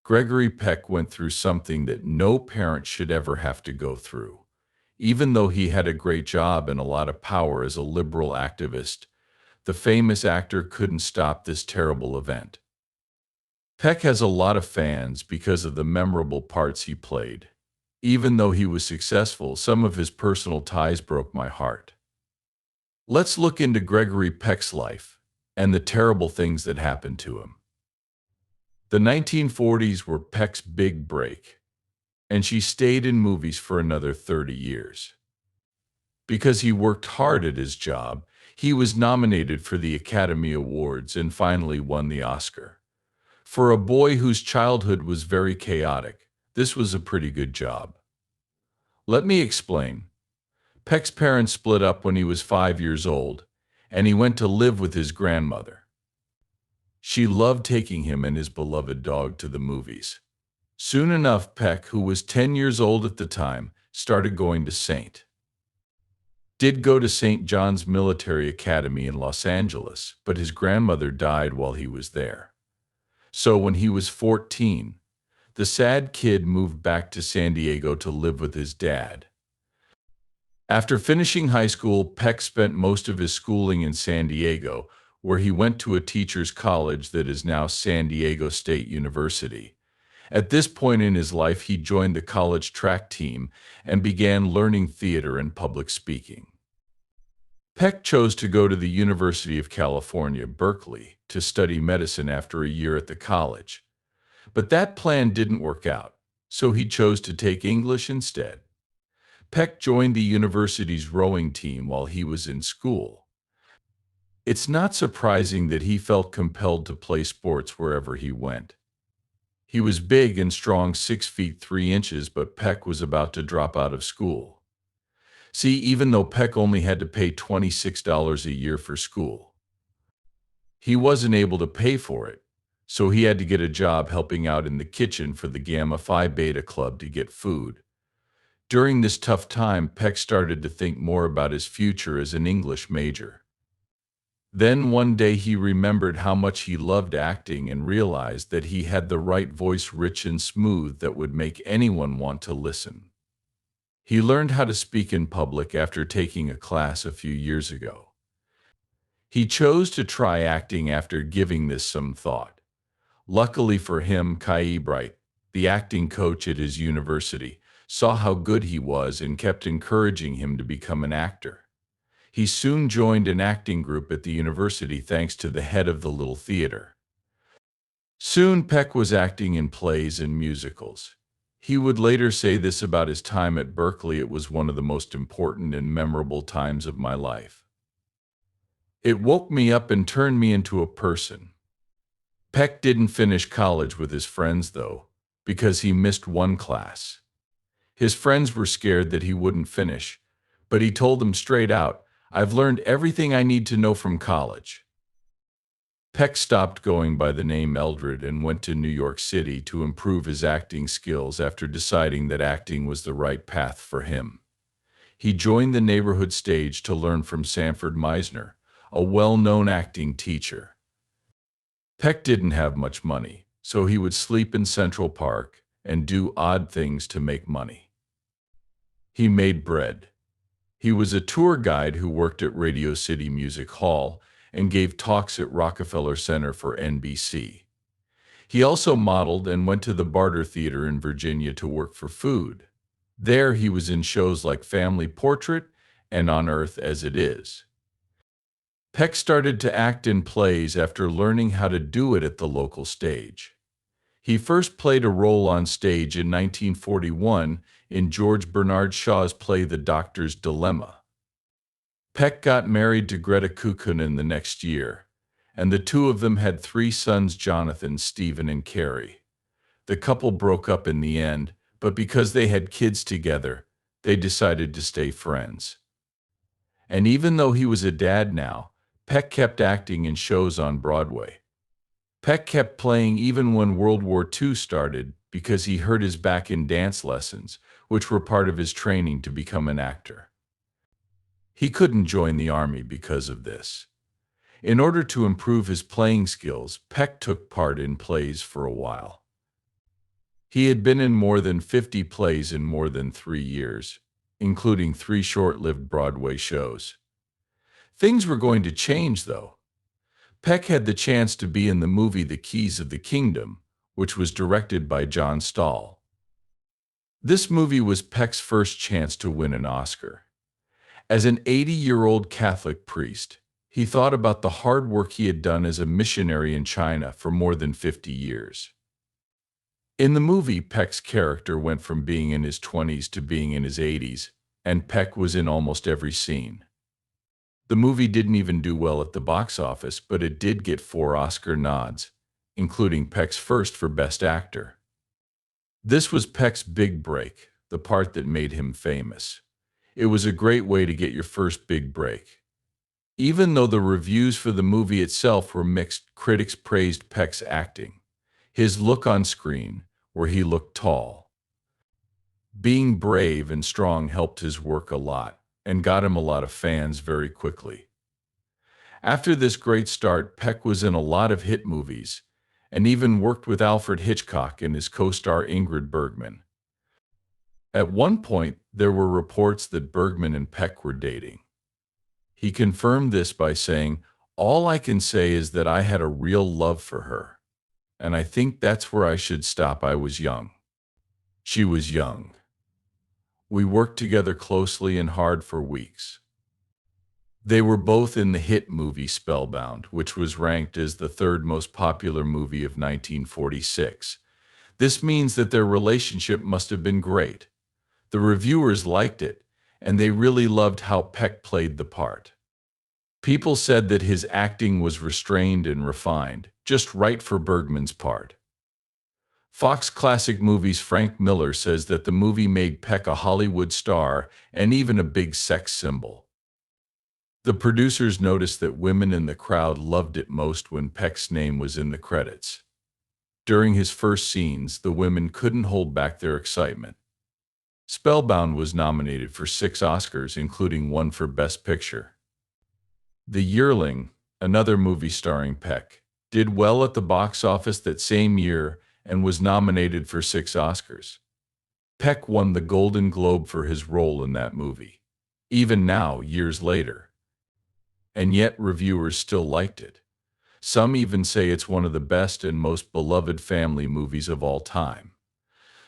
Gregory Peck went through something that no parent should ever have to go through. Even though he had a great job and a lot of power as a liberal activist, the famous actor couldn't stop this terrible event. Peck has a lot of fans because of the memorable parts he played. Even though he was successful, some of his personal ties broke my heart. Let's look into Gregory Peck's life and the terrible things that happened to him. The 1940s were Peck's big break, and she stayed in movies for another 30 years. Because he worked hard at his job, he was nominated for the Academy Awards and finally won the Oscar. For a boy whose childhood was very chaotic, this was a pretty good job. Let me explain. Peck's parents split up when he was 5 years old, and he went to live with his grandmother. She loved taking him and his beloved dog to the movies. Soon enough, Peck, who was 10 years old at the time, started going to did go to St. John's Military Academy in Los Angeles, but his grandmother died while he was there. So when he was 14, the sad kid moved back to San Diego to live with his dad. After finishing high school, Peck spent most of his schooling in San Diego, where he went to a teacher's college that is now San Diego State University. At this point in his life, he joined the college track team and began learning theater and public speaking. Peck chose to go to the University of California, Berkeley, to study medicine after a year at the college. But that plan didn't work out, so he chose to take English instead. Peck joined the university's rowing team while he was in school. It's not surprising that he felt compelled to play sports wherever he went. He was big and strong, 6 feet 3 inches, but Peck was about to drop out of school. See, even though Peck only had to pay $26 a year for school, he wasn't able to pay for it, so he had to get a job helping out in the kitchen for the Gamma Phi Beta Club to get food. During this tough time, Peck started to think more about his future as an English major. Then one day he remembered how much he loved acting and realized that he had the right voice, rich and smooth, that would make anyone want to listen. He learned how to speak in public after taking a class a few years ago. He chose to try acting after giving this some thought. Luckily for him, Kai Bright, the acting coach at his university, saw how good he was and kept encouraging him to become an actor. He soon joined an acting group at the university thanks to the head of the little theater. Soon Peck was acting in plays and musicals. He would later say this about his time at Berkeley: "It was one of the most important and memorable times of my life. It woke me up and turned me into a person." Peck didn't finish college with his friends, though, because he missed one class. His friends were scared that he wouldn't finish, but he told them straight out, "I've learned everything I need to know from college." Peck stopped going by the name Eldred and went to New York City to improve his acting skills after deciding that acting was the right path for him. He joined the neighborhood stage to learn from Sanford Meisner, a well-known acting teacher. Peck didn't have much money, so he would sleep in Central Park and do odd things to make money. He made bread. He was a tour guide who worked at Radio City Music Hall and gave talks at Rockefeller Center for NBC. He also modeled and went to the Barter Theater in Virginia to work for food. There he was in shows like Family Portrait and On Earth as It Is. Peck started to act in plays after learning how to do it at the local stage. He first played a role on stage in 1941 in George Bernard Shaw's play The Doctor's Dilemma. Peck got married to Greta Kukkonen the next year, and the two of them had 3 sons: Jonathan, Stephen, and Carrie. The couple broke up in the end, but because they had kids together, they decided to stay friends. And even though he was a dad now, Peck kept acting in shows on Broadway. Peck kept playing even when World War II started because he hurt his back in dance lessons, which were part of his training to become an actor. He couldn't join the army because of this. In order to improve his playing skills, Peck took part in plays for a while. He had been in more than 50 plays in more than 3 years, including 3 short-lived Broadway shows. Things were going to change, though. Peck had the chance to be in the movie The Keys of the Kingdom, which was directed by John Stahl. This movie was Peck's first chance to win an Oscar. As an 80-year-old Catholic priest, he thought about the hard work he had done as a missionary in China for more than 50 years. In the movie, Peck's character went from being in his 20s to being in his 80s, and Peck was in almost every scene. The movie didn't even do well at the box office, but it did get 4 Oscar nods, including Peck's first for Best Actor. This was Peck's big break, the part that made him famous. It was a great way to get your first big break. Even though the reviews for the movie itself were mixed, critics praised Peck's acting. His look on screen, where he looked tall. Being brave and strong helped his work a lot, and got him a lot of fans very quickly. After this great start, Peck was in a lot of hit movies, and even worked with Alfred Hitchcock and his co-star Ingrid Bergman. At one point, there were reports that Bergman and Peck were dating. He confirmed this by saying, "All I can say is that I had a real love for her. And I think that's where I should stop. I was young. She was young. We worked together closely and hard for weeks." They were both in the hit movie Spellbound, which was ranked as the third most popular movie of 1946. This means that their relationship must have been great. The reviewers liked it, and they really loved how Peck played the part. People said that his acting was restrained and refined, just right for Bergman's part. Fox Classic Movies' Frank Miller says that the movie made Peck a Hollywood star and even a big sex symbol. The producers noticed that women in the crowd loved it most when Peck's name was in the credits. During his first scenes, the women couldn't hold back their excitement. Spellbound was nominated for 6 Oscars, including 1 for Best Picture. The Yearling, another movie starring Peck, did well at the box office that same year and was nominated for 6 Oscars. Peck won the Golden Globe for his role in that movie, even now, years later. And yet reviewers still liked it. Some even say it's one of the best and most beloved family movies of all time.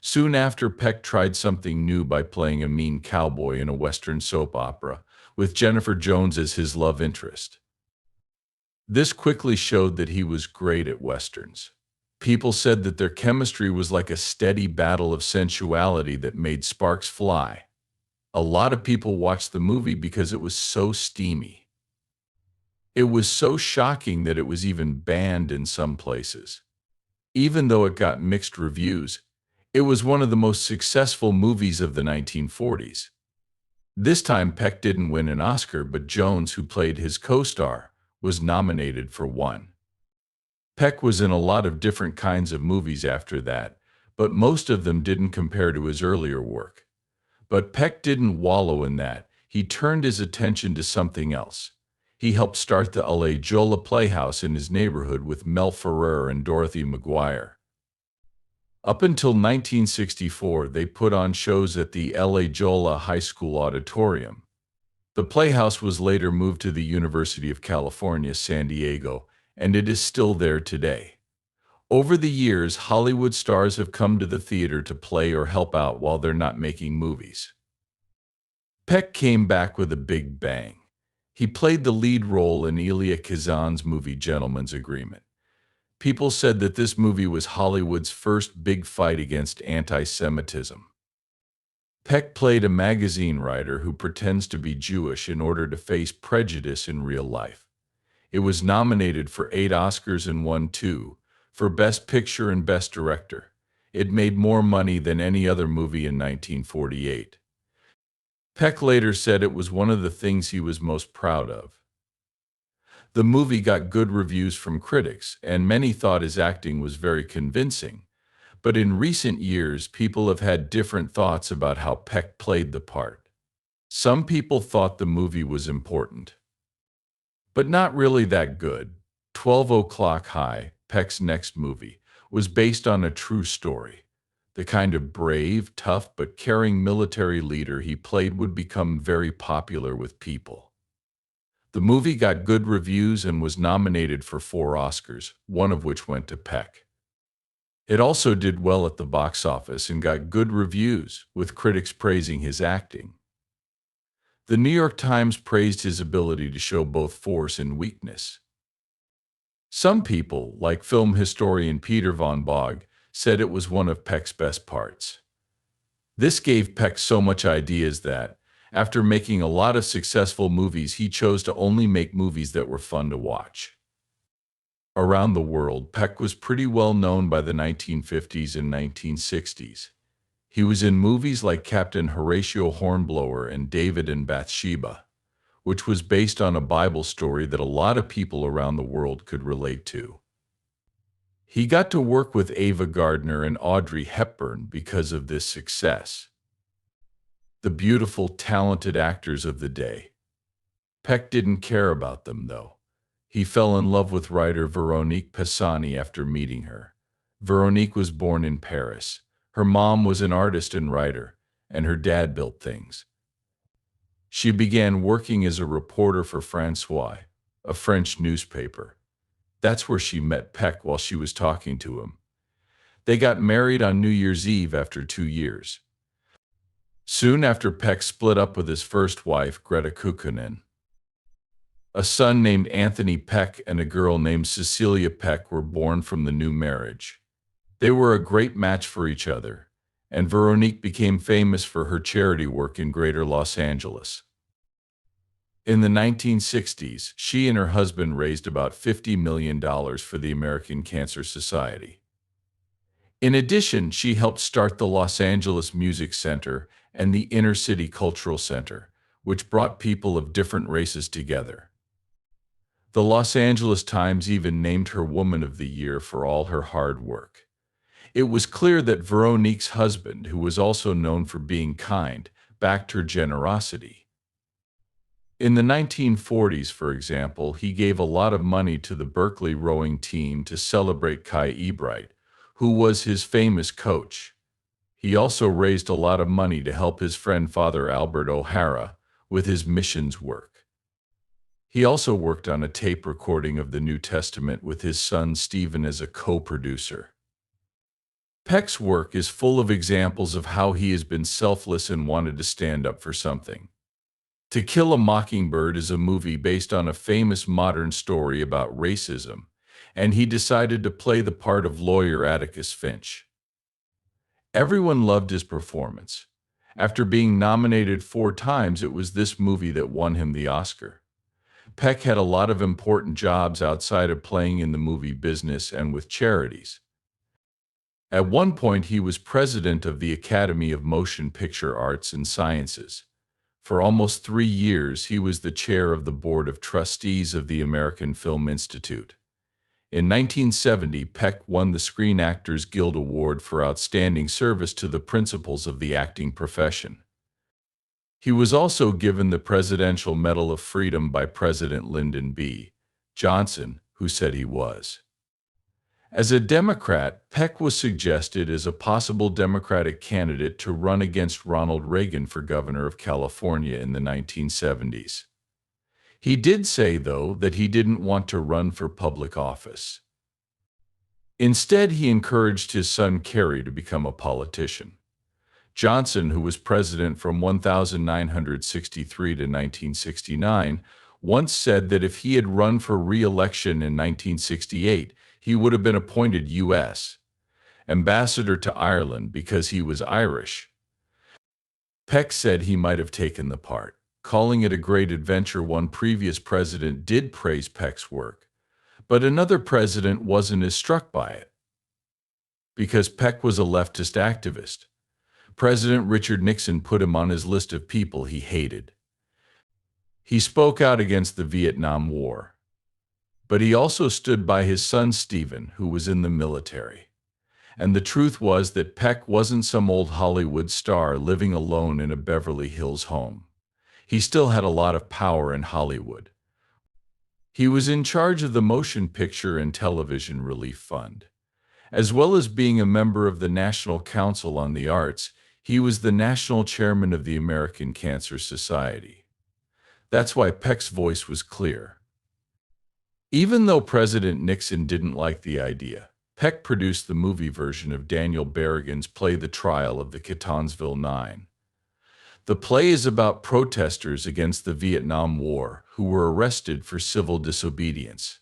Soon after, Peck tried something new by playing a mean cowboy in a Western soap opera, with Jennifer Jones as his love interest. This quickly showed that he was great at Westerns. People said that their chemistry was like a steady battle of sensuality that made sparks fly. A lot of people watched the movie because it was so steamy. It was so shocking that it was even banned in some places. Even though it got mixed reviews, it was one of the most successful movies of the 1940s. This time Peck didn't win an Oscar, but Jones, who played his co-star, was nominated for 1. Peck was in a lot of different kinds of movies after that, but most of them didn't compare to his earlier work. But Peck didn't wallow in that. He turned his attention to something else. He helped start the La Jolla Playhouse in his neighborhood with Mel Ferrer and Dorothy McGuire. Up until 1964, they put on shows at the La Jolla High School Auditorium. The Playhouse was later moved to the University of California, San Diego, and it is still there today. Over the years, Hollywood stars have come to the theater to play or help out while they're not making movies. Peck came back with a big bang. He played the lead role in Elia Kazan's movie Gentleman's Agreement. People said that this movie was Hollywood's first big fight against anti-Semitism. Peck played a magazine writer who pretends to be Jewish in order to face prejudice in real life. It was nominated for 8 Oscars and won 2, for Best Picture and Best Director. It made more money than any other movie in 1948. Peck later said it was one of the things he was most proud of. The movie got good reviews from critics, and many thought his acting was very convincing. But in recent years, people have had different thoughts about how Peck played the part. Some people thought the movie was important, but not really that good. 12 O'Clock High, Peck's next movie, was based on a true story. The kind of brave, tough, but caring military leader he played would become very popular with people. The movie got good reviews and was nominated for 4 Oscars, one of which went to Peck. It also did well at the box office and got good reviews, with critics praising his acting. The New York Times praised his ability to show both force and weakness. Some people, like film historian Peter von Bogg, said it was one of Peck's best parts. This gave Peck so much ideas that, after making a lot of successful movies, he chose to only make movies that were fun to watch. Around the world, Peck was pretty well known by the 1950s and 1960s. He was in movies like Captain Horatio Hornblower and David and Bathsheba, which was based on a Bible story that a lot of people around the world could relate to. He got to work with Ava Gardner and Audrey Hepburn because of this success. The beautiful, talented actors of the day. Peck didn't care about them, though. He fell in love with writer Veronique Pisani after meeting her. Veronique was born in Paris. Her mom was an artist and writer, and her dad built things. She began working as a reporter for François, a French newspaper. That's where she met Peck while she was talking to him. They got married on New Year's Eve after 2 years. Soon after, Peck split up with his first wife, Greta Kukkonen. A son named Anthony Peck and a girl named Cecilia Peck were born from the new marriage. They were a great match for each other, and Veronique became famous for her charity work in Greater Los Angeles. In the 1960s, she and her husband raised about $50 million for the American Cancer Society. In addition, she helped start the Los Angeles Music Center and the Inner City Cultural Center, which brought people of different races together. The Los Angeles Times even named her Woman of the Year for all her hard work. It was clear that Veronique's husband, who was also known for being kind, backed her generosity. In the 1940s, for example, he gave a lot of money to the Berkeley rowing team to celebrate Kai Ebright, who was his famous coach. He also raised a lot of money to help his friend Father Albert O'Hara with his missions work. He also worked on a tape recording of the New Testament with his son Stephen as a co-producer. Peck's work is full of examples of how he has been selfless and wanted to stand up for something. To Kill a Mockingbird is a movie based on a famous modern story about racism, and he decided to play the part of lawyer Atticus Finch. Everyone loved his performance. After being nominated 4 times, it was this movie that won him the Oscar. Peck had a lot of important jobs outside of playing in the movie business and with charities. At one point, he was president of the Academy of Motion Picture Arts and Sciences. For almost 3 years, he was the chair of the Board of Trustees of the American Film Institute. In 1970, Peck won the Screen Actors Guild Award for outstanding service to the principles of the acting profession. He was also given the Presidential Medal of Freedom by President Lyndon B. Johnson, who said he was. As a Democrat, Peck was suggested as a possible Democratic candidate to run against Ronald Reagan for governor of California in the 1970s. He did say, though, that he didn't want to run for public office. Instead, he encouraged his son Kerry to become a politician. Johnson, who was president from 1963 to 1969, once said that if he had run for re-election in 1968, he would have been appointed U.S. ambassador to Ireland because he was Irish. Peck said he might have taken the part, calling it a great adventure. One previous president did praise Peck's work, but another president wasn't as struck by it. Because Peck was a leftist activist, President Richard Nixon put him on his list of people he hated. He spoke out against the Vietnam War, but he also stood by his son Stephen, who was in the military. And the truth was that Peck wasn't some old Hollywood star living alone in a Beverly Hills home. He still had a lot of power in Hollywood. He was in charge of the Motion Picture and Television Relief Fund. As well as being a member of the National Council on the Arts, he was the national chairman of the American Cancer Society. That's why Peck's voice was clear. Even though President Nixon didn't like the idea, Peck produced the movie version of Daniel Berrigan's play The Trial of the Catonsville Nine. The play is about protesters against the Vietnam War who were arrested for civil disobedience.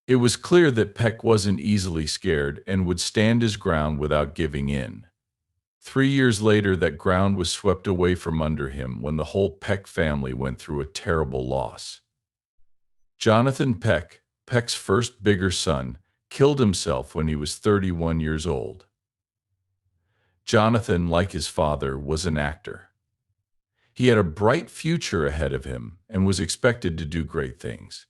It was clear that Peck wasn't easily scared and would stand his ground without giving in. 3 years later, that ground was swept away from under him when the whole Peck family went through a terrible loss. Jonathan Peck, Peck's first bigger son, killed himself when he was 31 years old. Jonathan, like his father, was an actor. He had a bright future ahead of him and was expected to do great things.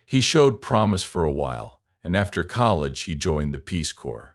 He showed promise for a while, and after college he joined the Peace Corps.